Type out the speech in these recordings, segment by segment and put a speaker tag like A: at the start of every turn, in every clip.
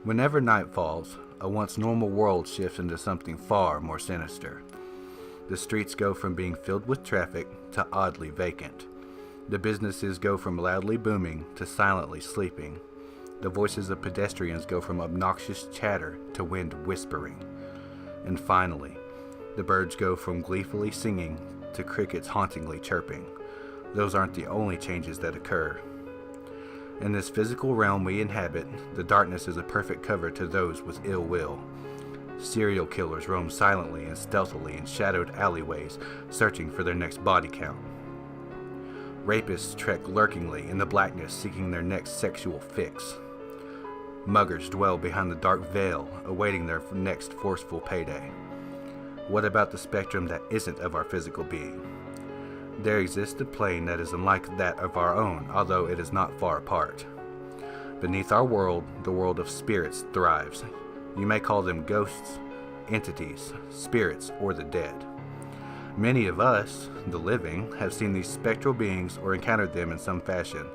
A: Whenever night falls, a once normal world shifts into something far more sinister. The streets go from being filled with traffic to oddly vacant. The businesses go from loudly booming to silently sleeping. The voices of pedestrians go from obnoxious chatter to wind whispering. And finally, the birds go from gleefully singing to crickets hauntingly chirping. Those aren't the only changes that occur. In this physical realm we inhabit, the darkness is a perfect cover to those with ill will. Serial killers roam silently and stealthily in shadowed alleyways, searching for their next body count. Rapists trek lurkingly in the blackness, seeking their next sexual fix. Muggers dwell behind the dark veil, awaiting their next forceful payday. What about the spectrum that isn't of our physical being? There exists a plane that is unlike that of our own, although it is not far apart. Beneath our world, the world of spirits thrives. You may call them ghosts, entities, spirits, or the dead. Many of us, the living, have seen these spectral beings or encountered them in some fashion.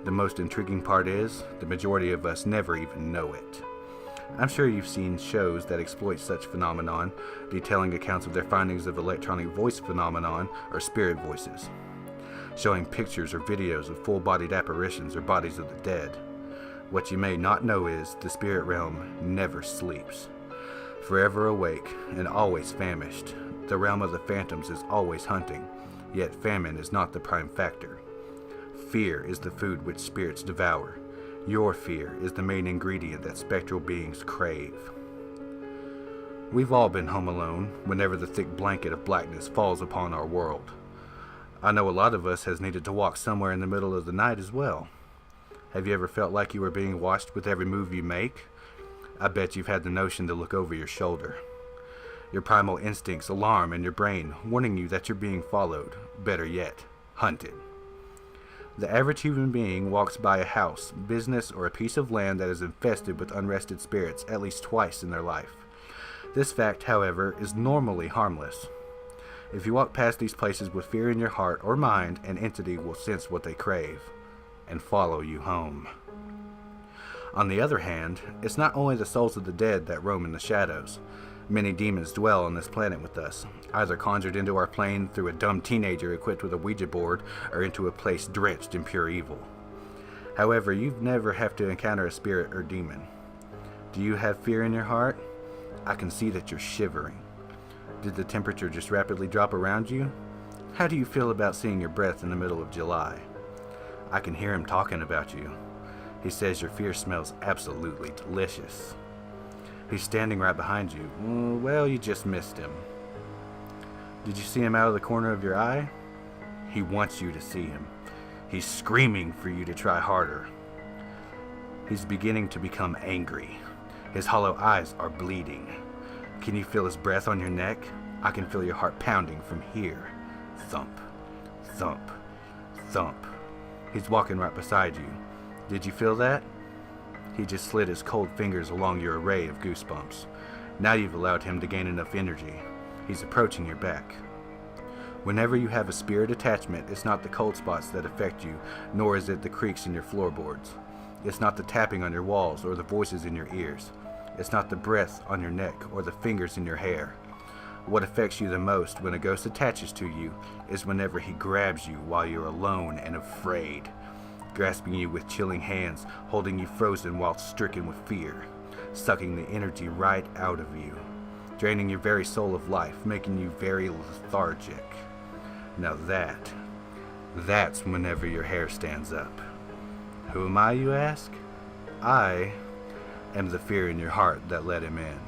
A: The most intriguing part is, the majority of us never even know it. I'm sure you've seen shows that exploit such phenomenon, detailing accounts of their findings of electronic voice phenomenon or spirit voices, showing pictures or videos of full-bodied apparitions or bodies of the dead. What you may not know is the spirit realm never sleeps. Forever awake and always famished, the realm of the phantoms is always hunting, yet famine is not the prime factor. Fear is the food which spirits devour. Your fear is the main ingredient that spectral beings crave. We've all been home alone whenever the thick blanket of blackness falls upon our world. I know a lot of us has needed to walk somewhere in the middle of the night as well. Have you ever felt like you were being watched with every move you make? I bet you've had the notion to look over your shoulder. Your primal instincts alarm in your brain, warning you that you're being followed, better yet, hunted. The average human being walks by a house, business, or a piece of land that is infested with unrested spirits at least twice in their life. This fact, however, is normally harmless. If you walk past these places with fear in your heart or mind, an entity will sense what they crave and follow you home. On the other hand, it's not only the souls of the dead that roam in the shadows. Many demons dwell on this planet with us, either conjured into our plane through a dumb teenager equipped with a Ouija board or into a place drenched in pure evil. However, you've never have to encounter a spirit or demon. Do you have fear in your heart? I can see that you're shivering. Did the temperature just rapidly drop around you? How do you feel about seeing your breath in the middle of July? I can hear him talking about you. He says your fear smells absolutely delicious. He's standing right behind you. Well, you just missed him. Did you see him out of the corner of your eye? He wants you to see him. He's screaming for you to try harder. He's beginning to become angry. His hollow eyes are bleeding. Can you feel his breath on your neck? I can feel your heart pounding from here. Thump, thump, thump. He's walking right beside you. Did you feel that? He just slid his cold fingers along your array of goosebumps. Now you've allowed him to gain enough energy. He's approaching your back. Whenever you have a spirit attachment, it's not the cold spots that affect you, nor is it the creaks in your floorboards. It's not the tapping on your walls or the voices in your ears. It's not the breath on your neck or the fingers in your hair. What affects you the most when a ghost attaches to you is whenever he grabs you while you're alone and afraid, grasping you with chilling hands, holding you frozen while stricken with fear, sucking the energy right out of you, draining your very soul of life, making you very lethargic. Now that's whenever your hair stands up. Who am I, you ask? I am the fear in your heart that let him in.